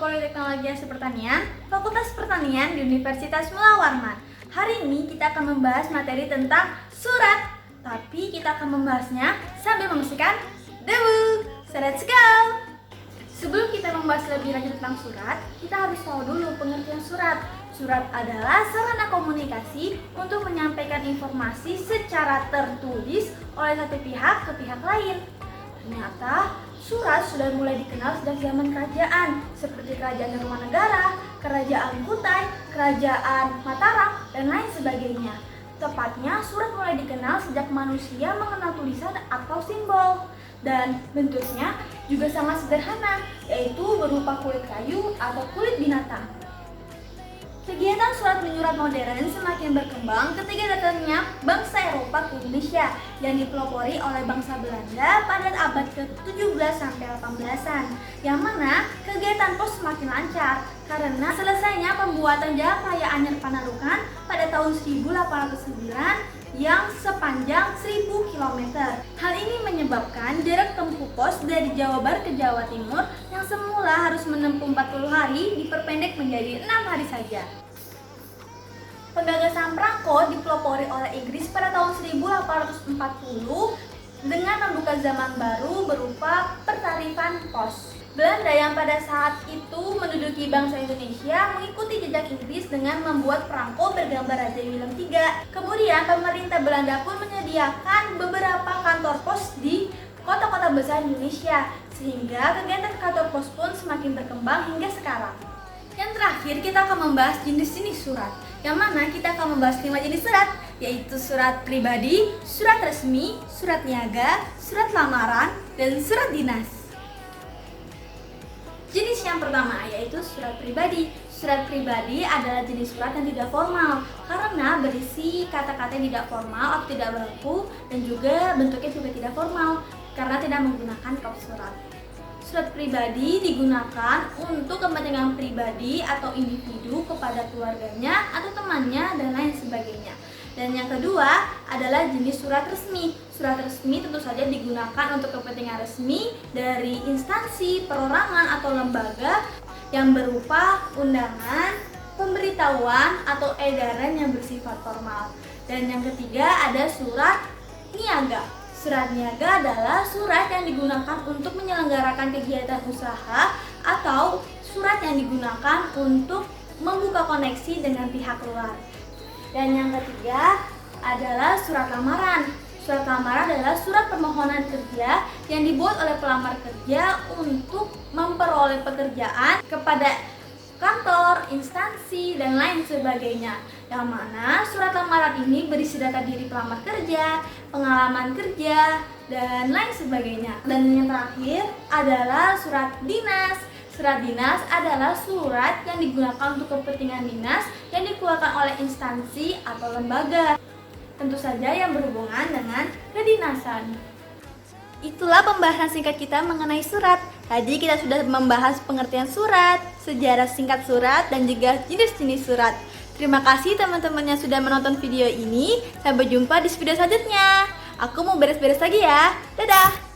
Politeknologi Hasil Pertanian, Fakultas Pertanian di Universitas Mula Warman. Hari ini kita akan membahas materi tentang surat, tapi kita akan membahasnya sambil membersihkan debu. So let's go! Sebelum kita membahas lebih lanjut tentang surat, kita harus tahu dulu pengertian surat. Surat adalah sarana komunikasi untuk menyampaikan informasi secara tertulis oleh satu pihak ke pihak lain. Ternyata surat sudah mulai dikenal sejak zaman kerajaan, seperti Kerajaan Tarumanegara, Kerajaan Kutai, Kerajaan Mataram, dan lain sebagainya. Tepatnya, surat mulai dikenal sejak manusia mengenal tulisan atau simbol. Dan bentuknya juga sangat sederhana, yaitu berupa kulit kayu atau kulit binatang. Kegiatan surat menyurat modern semakin berkembang ketika datangnya bangsa Eropa ke Indonesia yang dipelopori oleh bangsa Belanda pada abad ke-17 sampai 18-an, yang mana kegiatan pos semakin lancar karena selesainya pembuatan Jalan Raya Anyar Panarukan pada tahun 1809 yang sepanjang 1000 km. Hal ini menyebabkan jarak tempuh pos dari Jawa Barat ke Jawa Timur yang semula harus menempuh 40 hari diperpendek menjadi 6 hari saja. Penggagasan perangko dipelopori oleh Inggris pada tahun 1840 dengan membuka zaman baru berupa pertarifan pos. Belanda yang pada saat itu menduduki bangsa Indonesia mengikuti jejak Inggris dengan membuat perangko bergambar Raja Willem III. Kemudian pemerintah Belanda pun menyediakan beberapa kantor pos di kota-kota besar Indonesia, sehingga kegiatan kantor pos pun semakin berkembang hingga sekarang. Yang terakhir kita akan membahas jenis-jenis surat, yang mana kita akan membahas 5 jenis surat, yaitu surat pribadi, surat resmi, surat niaga, surat lamaran, dan surat dinas. Jenis yang pertama yaitu surat pribadi. Surat pribadi adalah jenis surat yang tidak formal karena berisi kata-kata yang tidak formal atau tidak berlaku, dan juga bentuknya juga tidak formal karena tidak menggunakan kop surat. Surat pribadi digunakan untuk kepentingan pribadi atau individu kepada keluarganya atau temannya dan lain sebagainya. Dan yang kedua adalah jenis surat resmi. Surat resmi tentu saja digunakan untuk kepentingan resmi dari instansi, perorangan, atau lembaga yang berupa undangan, pemberitahuan, atau edaran yang bersifat formal. Dan yang ketiga ada surat niaga. Surat niaga adalah surat yang digunakan untuk menyelenggarakan kegiatan usaha atau surat yang digunakan untuk membuka koneksi dengan pihak luar. Dan yang ketiga adalah surat lamaran. Surat lamaran adalah surat permohonan kerja yang dibuat oleh pelamar kerja untuk memperoleh pekerjaan kepada kantor, instansi, dan lain sebagainya. Yang mana surat lamaran ini berisi data diri pelamar kerja, pengalaman kerja, dan lain sebagainya. Dan yang terakhir adalah surat dinas. Surat dinas adalah surat yang digunakan untuk kepentingan dinas yang dikeluarkan oleh instansi atau lembaga, tentu saja yang berhubungan dengan kedinasan. Itulah pembahasan singkat kita mengenai surat. Tadi kita sudah membahas pengertian surat, sejarah singkat surat, dan juga jenis-jenis surat. Terima kasih teman-teman yang sudah menonton video ini. Sampai jumpa di video selanjutnya. Aku mau beres-beres lagi ya. Dadah!